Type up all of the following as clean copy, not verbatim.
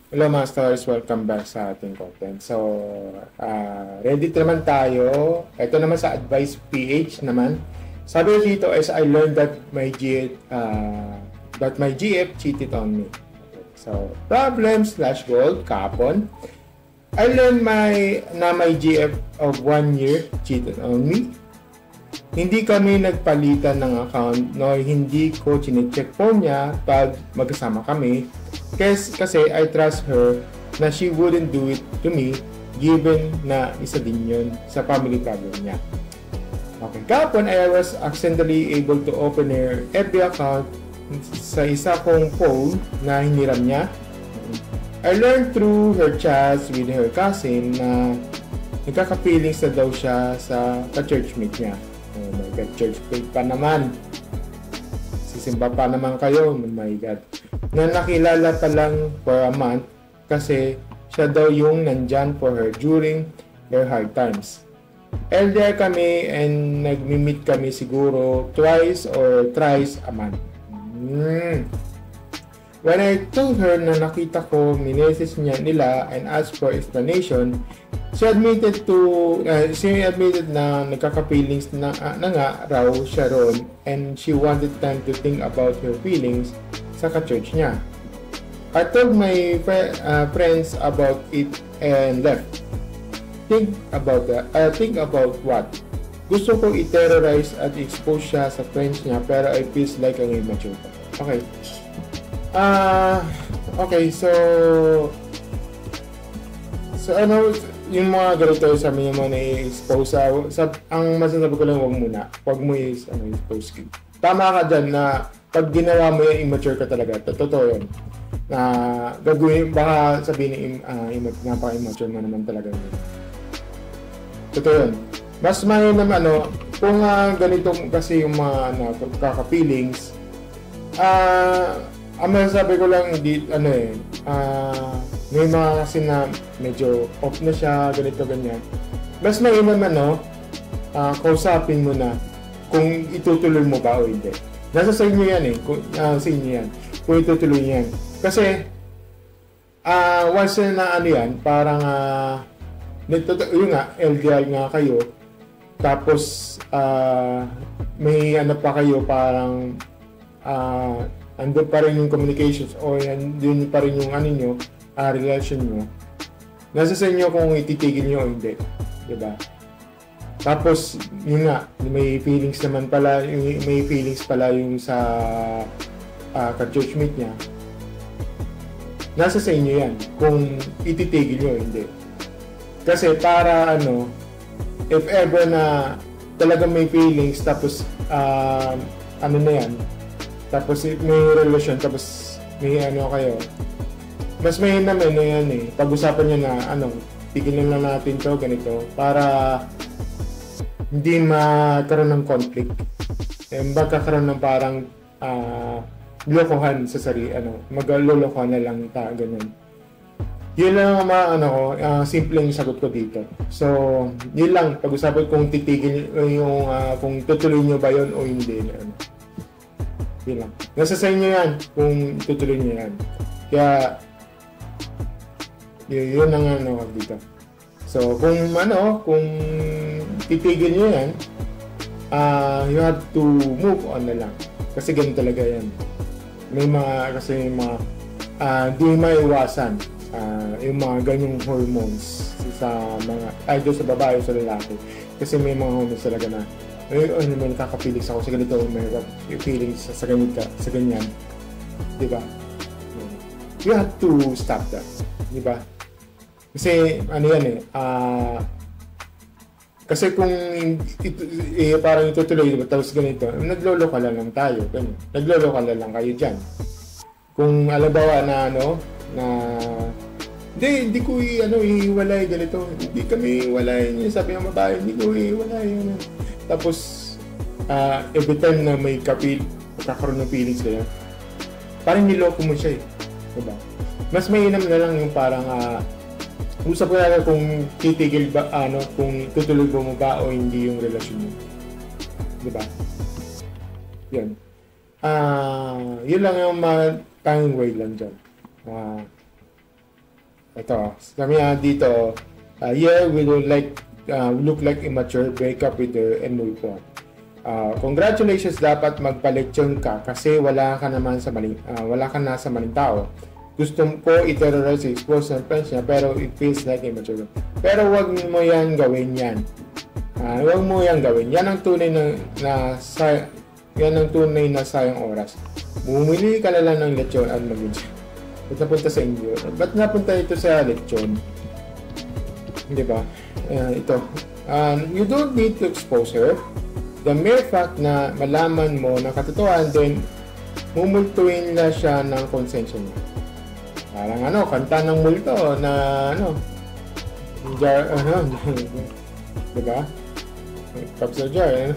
Hello mga stars, welcome back sa ating content. So, ready naman tayo. Ito naman sa Advice PH naman. Sabi dito is I learned that my GF cheated on me. So, problem/gold kapon. I learned my GF of 1 year cheated on me. Hindi kami nagpalitan ng account no hindi ko chinecheck phone niya pag magkasama kami kasi I trust her na she wouldn't do it to me given na isa din yun sa family problem niya. Okay, kapon I was accidentally able to open her FB account sa isa kong phone na hiniram niya. I learned through her chats with her cousin na nagkaka-feelings na daw siya sa ka-churchmate niya. Oh my God, churchmate pa naman. Sisimba pa naman kayo. Oh my God. Na nakilala pa lang for a month kasi siya daw yung nandyan for her during her hard times. LDR kami and nagmi-meet kami siguro twice or thrice a month. When I told her na nakita ko minesis niya nila and asked for explanation, she admitted na nagkaka-feelings na nga raw siya ron and she wanted time to think about her feelings sa ka-church niya. I told my friends about it and left. Think about what? Gusto ko i-terrorize at expose siya sa friends niya pero I feel like ang immature. Okay. Okay, so ano, yung mga ganito sabi niyo mo na i-expose ang masasabi ko lang wag mo i-expose. Tama ka dyan na pag ginawa mo yung immature ka talaga, totoo yun na gagawin, baka sabihin napaka-immature mo naman talaga yun. Totoo yun. Mas may naman kung ganito kasi yung mga kaka-feelings, ang masasabi ko lang may mga kasi na medyo off na siya, ganito ganyan. Mas mainam kausapin mo na kung itutuloy mo ba o hindi. Nasa sa inyo yan sa inyo yan. Kung itutuloy yan. Kasi once na yan, parang yun nga, LDR nga kayo. Tapos may pa kayo parang andun pa rin yung communications o andun pa rin yung relation nyo. Nasa sa inyo kung ititigil nyo o hindi. Diba? Tapos, yun nga, may feelings pala yung sa ka-churchmate niya. Nasa sa inyo yan kung ititigil nyo o hindi. Kasi para if ever na talagang may feelings tapos na yan, tapos may relasyon, tapos may kayo, mas may naman yan pag-usapan nyo na tigilan lang natin to ganito para hindi magkaroon ng conflict, magkakaroon ng parang lokohan sa sarili, maglolokohan na lang ganyan. Yun lang simpleng sagot ko dito. So yun lang, pag-usapan kung titigil yung kung tutuloy nyo ba yun o hindi. Yun lang. Nasa sa inyo yan kung tutuloy nyo yan. Kaya yun ang dito. So kung titigil nyo yan, you have to move on na lang. Kasi ganun talaga yan. May di maiwasan yung mga ganyong hormones sa mga either sa babae o sa lalaki. Kasi may mga hormones talaga na may nakaka-feelings ako sa ganito, may feelings sa ganyan, di ba? You have to stop that, di ba? Kasi kasi kung parang itutuloy, diba, tapos ganito, naglolokala lang tayo, ganyan. Naglolokala lang kayo dyan. Kung alambawa na hindi ko ihiwalay ganito, hindi kami ihiwalay, sabi ng babae, hindi ko ihiwalay, tapos every time na may kakaroon ng feelings kayo, parang niloko mo siya diba? Mas mainam na lang yung parang usap ko na kung titigil ba kung tutuloy mo ba o hindi yung relasyon mo, diba? Yun yun lang yung tanging way lang dyan. Ito, sabi nga dito, yeah, we look like immature, break up with her and move on. Congratulations, dapat magpa-leksyon ka kasi wala ka na sa maling tao. Gusto ko i-terrorize, expose ng friends niya, pero it feels like immature. Pero wag mo yan gawin yan. Wag mo yan gawin. Yan ang tunay na sayang oras. Bumili ka na lang ng lechon at mag-enjoy. Ba't napunta sa inyo? Ba't napunta ito sa lechon? Di ba? Ito. You don't need to expose her. The mere fact na malaman mo na katotohanan, then mumultuin na siya ng konsensya niya. Parang kanta ng multo na jar, diba? Cups of jar.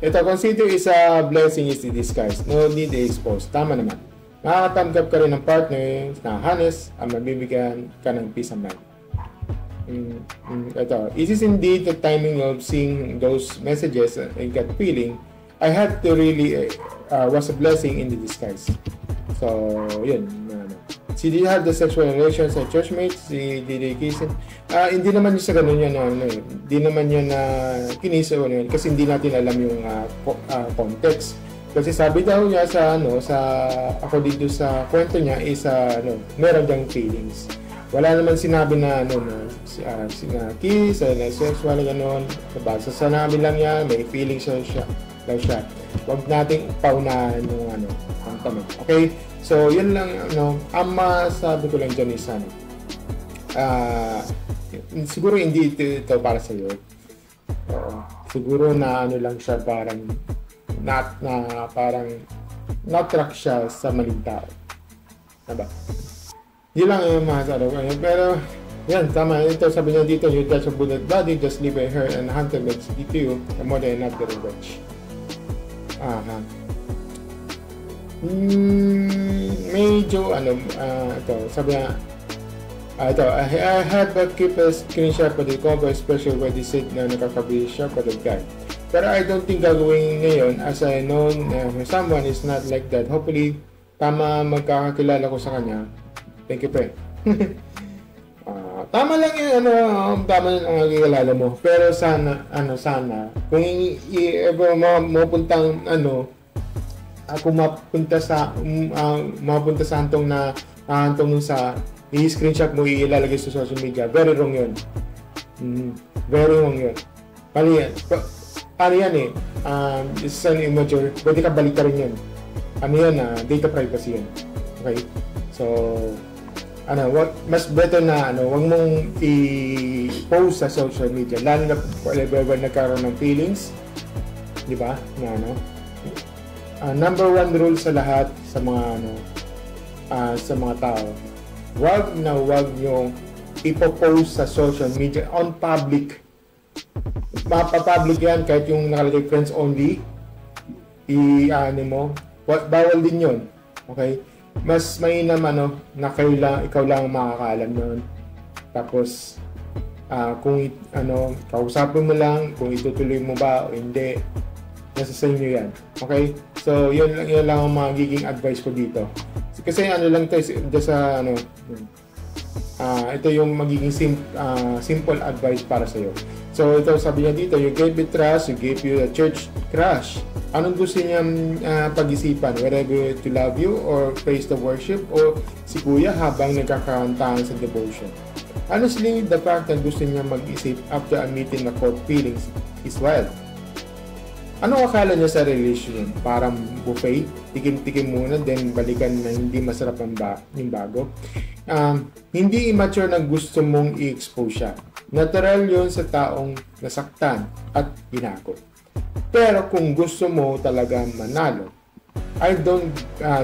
Ito, consider is a blessing is the disguise. No need to expose. Tama naman. Makakatanggap ka rin ng partner na honest ang mabibigyan ka ng peace of mind. Ito, it is indeed the timing of seeing those messages and gut feeling. I had to really was a blessing in the disguise. So, yun. She did have the sexual relations at churchmates. She did kissing. Hindi naman yun sa ganun yan. Hindi naman yun na kinis o yun. Kasi hindi natin alam yung context. Kasi sabi daw niya ako dito sa kwento niya is meron diyang feelings. Wala naman sinabi na kiss, na sexual, gano'n. Basta sanabi lang niya, may feelings siya. Huwag nating paunahan yung ang tanong. Okay? So, yun lang, ang masabi ko lang dyan is, siguro hindi ito para sa'yo. Siguro na lang siya, parang na-track siya sa maling tao. Diba? Yun lang yung masasabi ko. Pero, yan, tama. Ito, sabi niya dito, you touch a bullet body, just leave her and hunter makes it to you, and more than enough the revenge. Medyo ito sabi nga I had but keep a screenshot of the cover, especially when they said na nakakabili siya for the guy, pero I don't think gagawin ngayon as I know someone is not like that. Hopefully tama magkakakilala ko sa kanya. Thank you, pre. Tama lang yun, tama lang ang kakilala mo, pero sana kung ever mapuntang ako mapunta sa hantong na hantong sa i-screenshot mo, ilalagay sa social media, very wrong yun. Very wrong yun. Paano yan is an immature, pwede ka balikan rin yun. Data privacy yun. Okay? So, mas better na wag mong i-post sa social media, lalo na whenever nagkaroon ng feelings, di ba? Number one rule sa lahat sa mga tao, wag nyo ipo-post sa social media on public. Mapapublic yan kahit yung nakalagay friends only, bawal din yun. Okay? Mas mainam na ikaw lang makakaalam nun. Tapos kung kausapin mo lang kung itutuloy mo ba o hindi, nasa sa inyo yan. Okay? So, yun lang ang magiging advice ko dito. Kasi lang ito sa ito yung magiging simple advice para sa iyo. So, ito sabi niya dito, you gave me trust, you gave you a church crush. Anong gusto niyang pag-isipan? Whether to love you or praise the worship o si kuya habang nagkakakantahan sa devotion. Honestly, the fact na gusto niya mag-isip after admitting na court feelings is wild. Ano akala niya sa relation? Parang buffet? Tikim-tikim muna, then balikan na hindi masarap yung bago? Hindi immature na gusto mong i-expose siya. Natural yun sa taong nasaktan at binago. Pero kung gusto mo talaga manalo,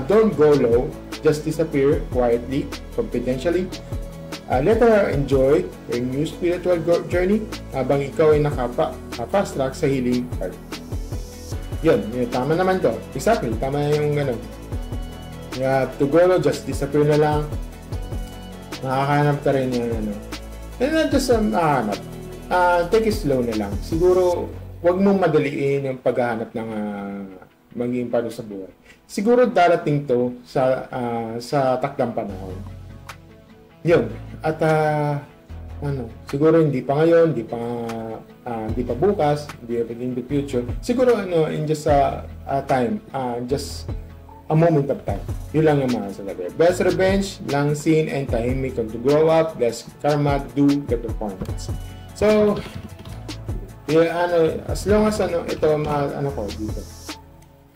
don't go low, just disappear quietly, confidentially. Let her enjoy your new spiritual journey habang ikaw ay naka-fast track sa healing part. Yun, tama naman to. Exactly, tama yung gano'n. You have to go, just disappear na lang. Makakahanap ka rin yung And not just nakahanap. Take it slow na lang. Siguro, wag mong madaliin yung paghahanap ng magiging paano sa buhay. Siguro darating to sa takdang panahon. Yun. At siguro hindi pa ngayon, hindi pa bukas, hindi in the future. Siguro in just a time, just a moment of time. Yun lang yung masasabi. Best revenge, lang scene and tahimik to grow up. Best karma, do the performance. So, as long as ito, ko dito.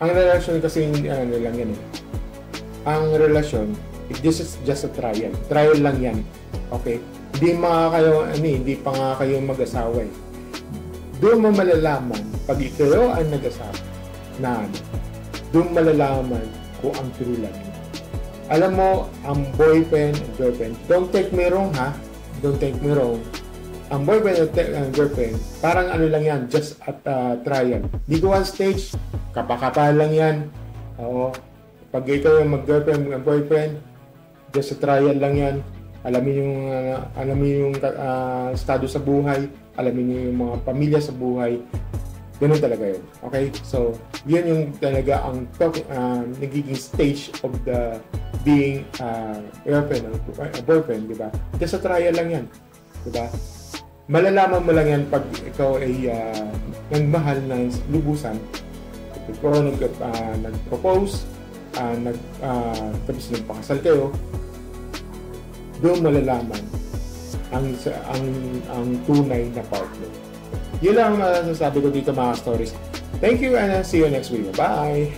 Ang relasyon kasi, lang yan eh. Ang relasyon, this is just a trial. Trial lang yan. Okay? Hindi pa nga kayo mag-asawa eh. Doon mo malalaman, pag ikaw ang nag-asawa, doon malalaman kung ang true love. Alam mo, ang boyfriend and girlfriend, don't take me wrong ha, don't take me wrong. Ang boyfriend and girlfriend, parang lang yan, just at trial. Di ko one stage, kapakapa lang yan. Oo. Pag ikaw yung mag-girlfriend and boyfriend, just a trial lang yan. Alamin yung estado sa buhay, alamin niyo yung mga pamilya sa buhay. Ganun talaga yun. Okay? So, yun yung talaga ang nagiging stage of the being girlfriend or boyfriend, di ba? Just a trial lang yan. Di ba? Malalaman mo lang yan pag ikaw ay nagmahal na lubusan. Ikaw nag-propose, tapos nagpakasal kayo, doon malalaman ang tunay na partner. Yun lang ang masasabi ko dito mga stories. Thank you and see you next week. Bye!